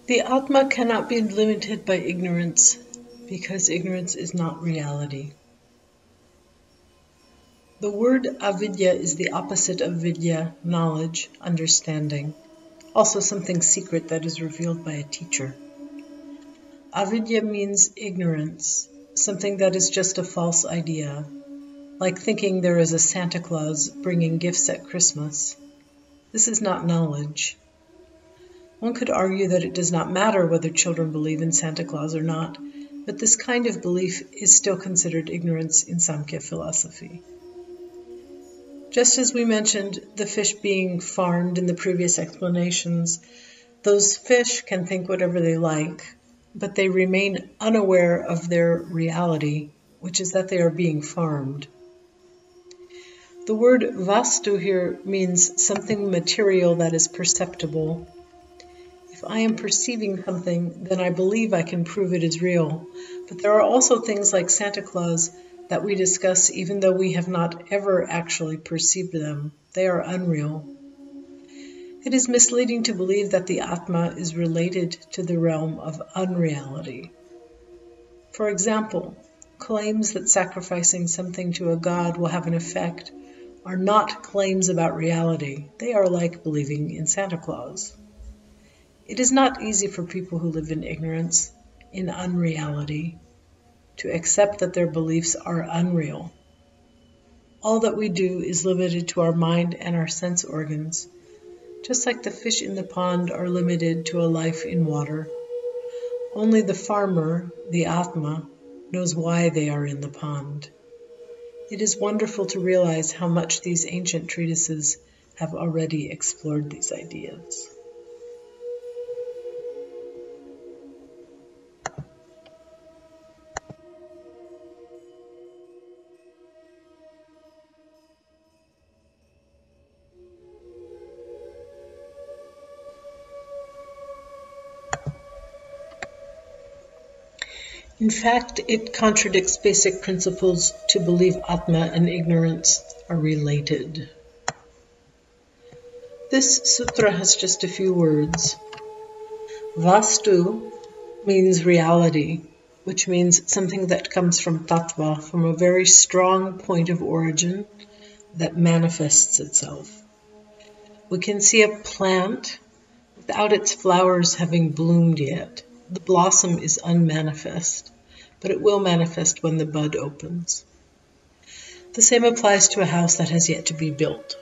The Atma cannot be limited by ignorance, because ignorance is not reality. The word avidya is the opposite of vidya, knowledge, understanding, also something secret that is revealed by a teacher. Avidya means ignorance, something that is just a false idea, like thinking there is a Santa Claus bringing gifts at Christmas. This is not knowledge. One could argue that it does not matter whether children believe in Santa Claus or not, but this kind of belief is still considered ignorance in Samkhya philosophy. Just as we mentioned the fish being farmed in the previous explanations, those fish can think whatever they like, but they remain unaware of their reality, which is that they are being farmed. The word vastu here means something material that is perceptible. If I am perceiving something, then I believe I can prove it is real. But there are also things like Santa Claus that we discuss even though we have not ever actually perceived them. They are unreal. It is misleading to believe that the Atma is related to the realm of unreality. For example, claims that sacrificing something to a god will have an effect are not claims about reality. They are like believing in Santa Claus. It is not easy for people who live in ignorance, in unreality, to accept that their beliefs are unreal. All that we do is limited to our mind and our sense organs, just like the fish in the pond are limited to a life in water. Only the farmer, the Atma, knows why they are in the pond. It is wonderful to realize how much these ancient treatises have already explored these ideas. In fact, it contradicts basic principles to believe Atma and ignorance are related. This sutra has just a few words. Vastu means reality, which means something that comes from tattva, from a very strong point of origin that manifests itself. We can see a plant without its flowers having bloomed yet. The blossom is unmanifest, but it will manifest when the bud opens. The same applies to a house that has yet to be built.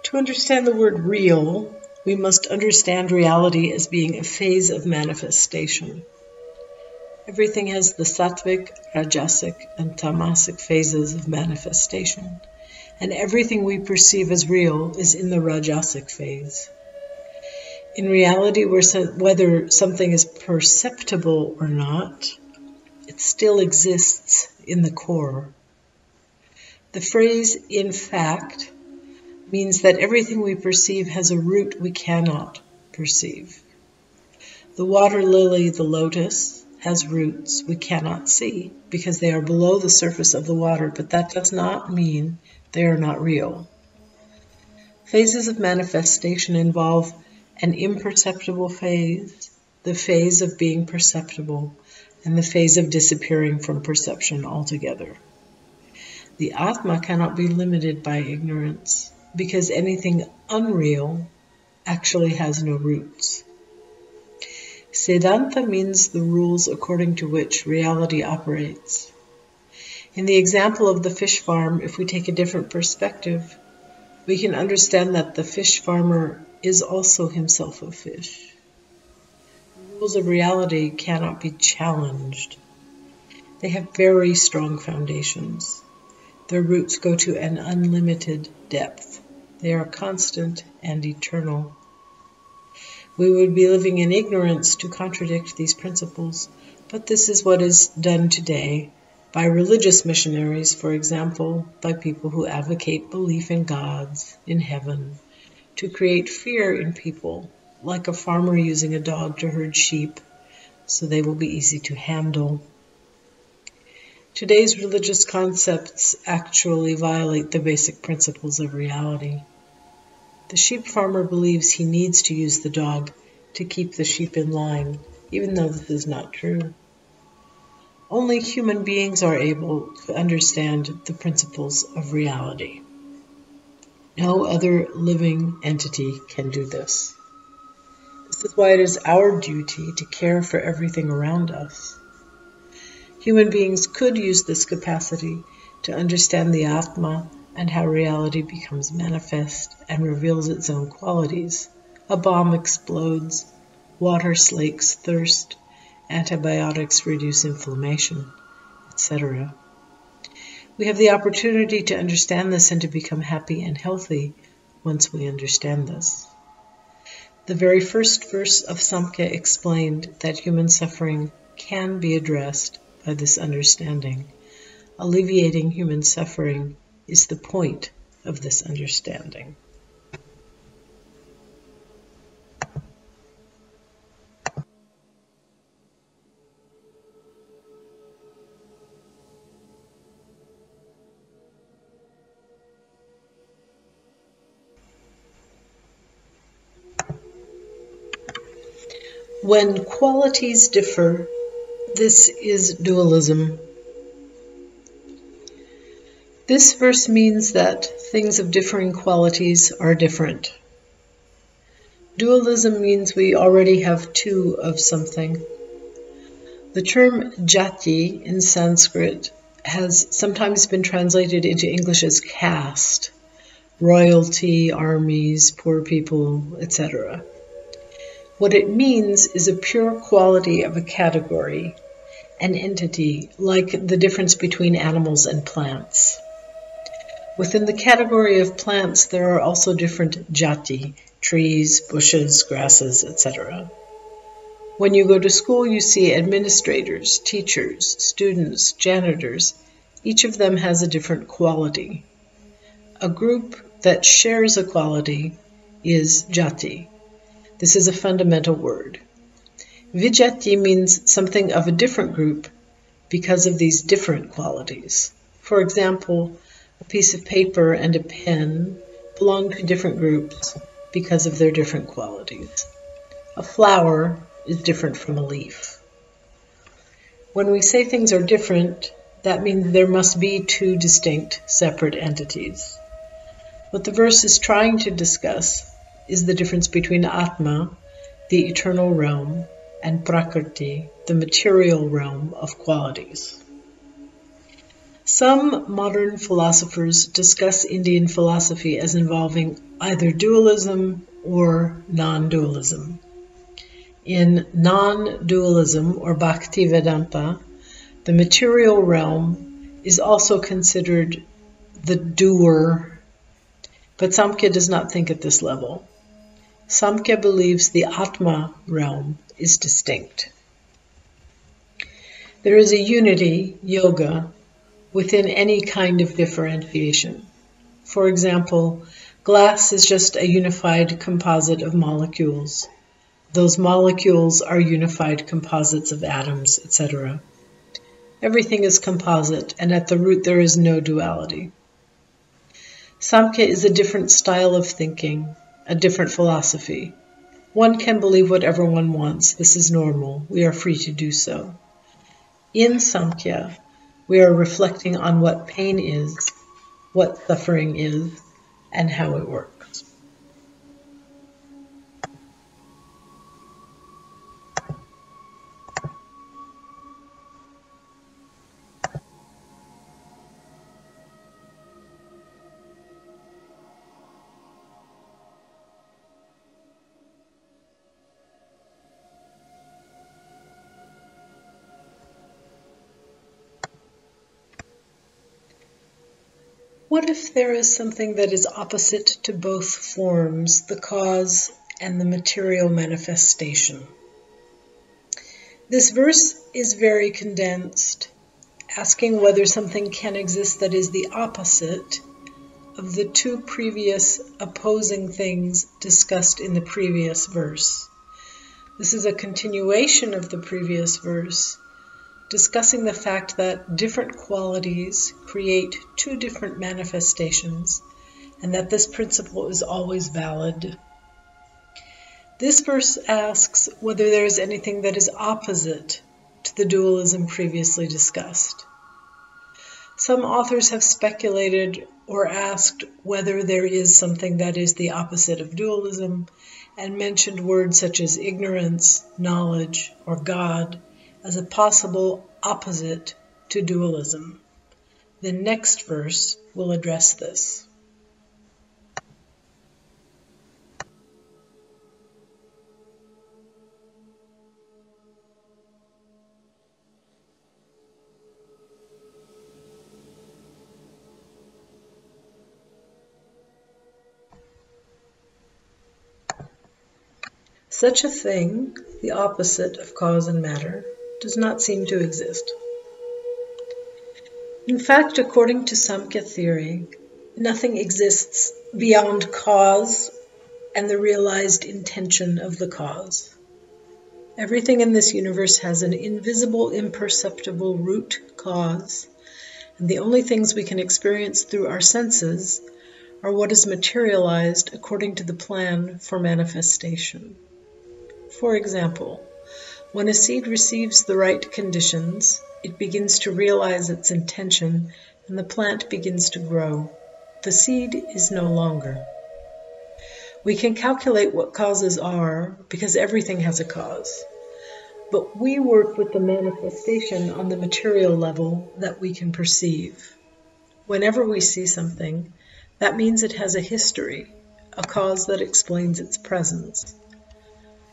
To understand the word real, we must understand reality as being a phase of manifestation. Everything has the sattvic, rajasic, and tamasic phases of manifestation, and everything we perceive as real is in the rajasic phase. In reality, whether something is perceptible or not, it still exists in the core. The phrase, in fact, means that everything we perceive has a root we cannot perceive. The water lily, the lotus, has roots we cannot see because they are below the surface of the water, but that does not mean they are not real. Phases of manifestation involve an imperceptible phase, the phase of being perceptible, and the phase of disappearing from perception altogether. The Atma cannot be limited by ignorance, because anything unreal actually has no roots. Siddhanta means the rules according to which reality operates. In the example of the fish farm, if we take a different perspective, we can understand that the fish farmer is also himself a fish. The rules of reality cannot be challenged. They have very strong foundations. Their roots go to an unlimited depth. They are constant and eternal. We would be living in ignorance to contradict these principles, but this is what is done today by religious missionaries, for example, by people who advocate belief in gods, in heaven, to create fear in people, like a farmer using a dog to herd sheep, so they will be easy to handle. Today's religious concepts actually violate the basic principles of reality. The sheep farmer believes he needs to use the dog to keep the sheep in line, even though this is not true. Only human beings are able to understand the principles of reality. No other living entity can do this. This is why it is our duty to care for everything around us. Human beings could use this capacity to understand the Atma and how reality becomes manifest and reveals its own qualities. A bomb explodes, water slakes thirst, antibiotics reduce inflammation, etc. We have the opportunity to understand this and to become happy and healthy once we understand this. The very first verse of Samkhya explained that human suffering can be addressed by this understanding. Alleviating human suffering is the point of this understanding. When qualities differ, this is dualism. This verse means that things of differing qualities are different. Dualism means we already have two of something. The term jati in Sanskrit has sometimes been translated into English as caste, royalty, armies, poor people, etc. What it means is a pure quality of a category, an entity, like the difference between animals and plants. Within the category of plants, there are also different jati, trees, bushes, grasses, etc. When you go to school, you see administrators, teachers, students, janitors. Each of them has a different quality. A group that shares a quality is jati. This is a fundamental word. Vijati means something of a different group because of these different qualities. For example, a piece of paper and a pen belong to different groups because of their different qualities. A flower is different from a leaf. When we say things are different, that means there must be two distinct, separate entities. What the verse is trying to discuss is the difference between Atma, the eternal realm, and Prakriti, the material realm of qualities. Some modern philosophers discuss Indian philosophy as involving either dualism or non-dualism. In non-dualism, or Bhaktivedanta, the material realm is also considered the doer, but Samkhya does not think at this level. Samkhya believes the Atma realm is distinct. There is a unity, yoga, within any kind of differentiation. For example, glass is just a unified composite of molecules. Those molecules are unified composites of atoms, etc. Everything is composite, and at the root there is no duality. Samkhya is a different style of thinking, a different philosophy. One can believe whatever one wants. This is normal. We are free to do so. In Samkhya, we are reflecting on what pain is, what suffering is, and how it works. What if there is something that is opposite to both forms, the cause and the material manifestation? This verse is very condensed, asking whether something can exist that is the opposite of the two previous opposing things discussed in the previous verse. This is a continuation of the previous verse, discussing the fact that different qualities create two different manifestations, and that this principle is always valid. This verse asks whether there is anything that is opposite to the dualism previously discussed. Some authors have speculated or asked whether there is something that is the opposite of dualism, and mentioned words such as ignorance, knowledge, or God as a possible opposite to dualism. The next verse will address this. Such a thing, the opposite of cause and matter, does not seem to exist. In fact, according to Samkhya theory, nothing exists beyond cause and the realized intention of the cause. Everything in this universe has an invisible, imperceptible root cause, and the only things we can experience through our senses are what is materialized according to the plan for manifestation. For example, when a seed receives the right conditions, it begins to realize its intention and the plant begins to grow. The seed is no longer. We can calculate what causes are because everything has a cause. But we work with the manifestation on the material level that we can perceive. Whenever we see something, that means it has a history, a cause that explains its presence.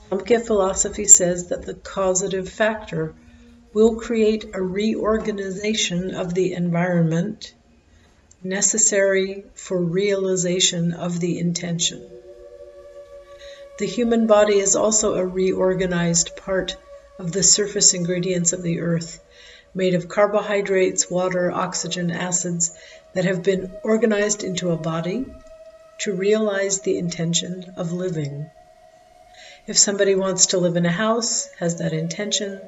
Samkhya philosophy says that the causative factor will create a reorganization of the environment necessary for realization of the intention. The human body is also a reorganized part of the surface ingredients of the earth, made of carbohydrates, water, oxygen, acids that have been organized into a body to realize the intention of living. If somebody wants to live in a house, has that intention,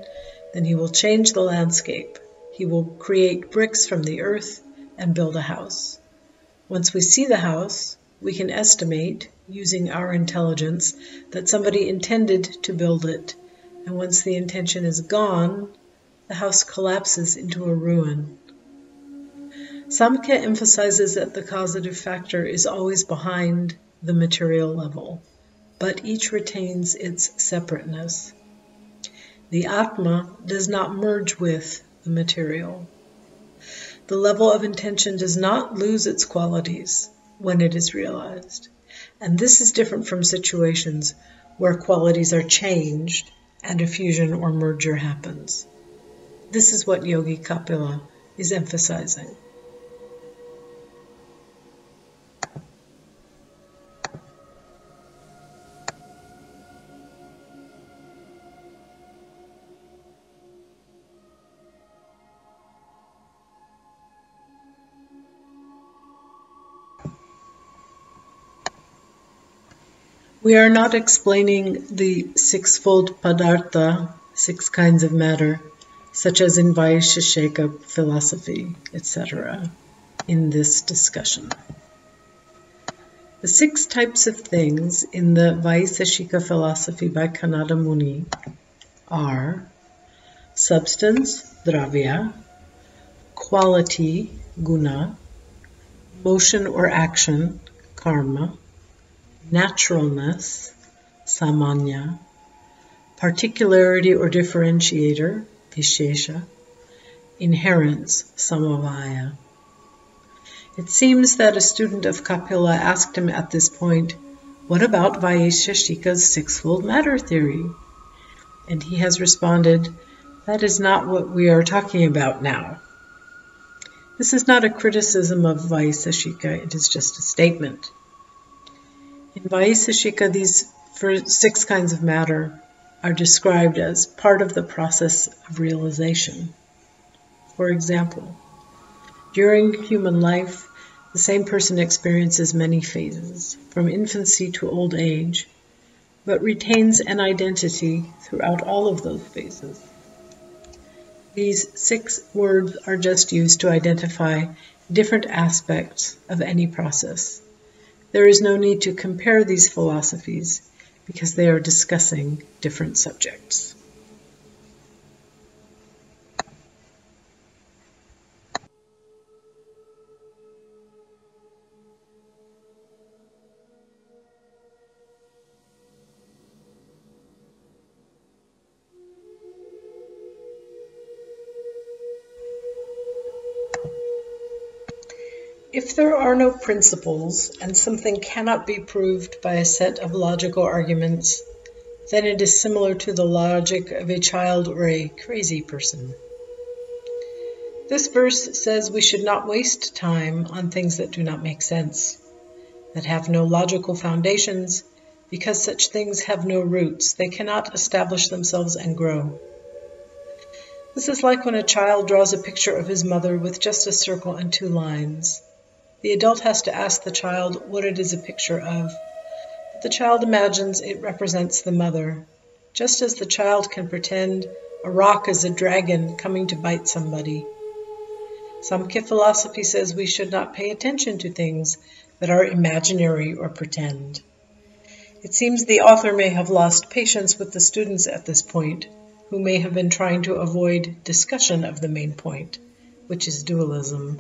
then he will change the landscape. He will create bricks from the earth and build a house. Once we see the house, we can estimate, using our intelligence, that somebody intended to build it, and once the intention is gone, the house collapses into a ruin. Samkhya emphasizes that the causative factor is always behind the material level, but each retains its separateness. The Atma does not merge with the material. The level of intention does not lose its qualities when it is realized, and this is different from situations where qualities are changed and a fusion or merger happens. This is what Yogi Kapila is emphasizing. We are not explaining the sixfold padartha, 6 kinds of matter, such as in Vaisheshika philosophy, etc., in this discussion. The 6 types of things in the Vaisheshika philosophy by Kannada Muni are substance, dravya, quality, guna, motion or action, karma, naturalness, samanya, particularity or differentiator, vishesha, inherence, samavaya. It seems that a student of Kapila asked him at this point, what about Vaisheshika's sixfold matter theory? And he has responded, that is not what we are talking about now. This is not a criticism of Vaisheshika, it is just a statement. In Vaisheshika, these 6 kinds of matter are described as part of the process of realization. For example, during human life, the same person experiences many phases, from infancy to old age, but retains an identity throughout all of those phases. These 6 words are just used to identify different aspects of any process. There is no need to compare these philosophies because they are discussing different subjects. If there are no principles and something cannot be proved by a set of logical arguments, then it is similar to the logic of a child or a crazy person. This verse says we should not waste time on things that do not make sense, that have no logical foundations, because such things have no roots. They cannot establish themselves and grow. This is like when a child draws a picture of his mother with just a circle and 2 lines. The adult has to ask the child what it is a picture of, but the child imagines it represents the mother, just as the child can pretend a rock is a dragon coming to bite somebody. Samkhya philosophy says we should not pay attention to things that are imaginary or pretend. It seems the author may have lost patience with the students at this point, who may have been trying to avoid discussion of the main point, which is dualism.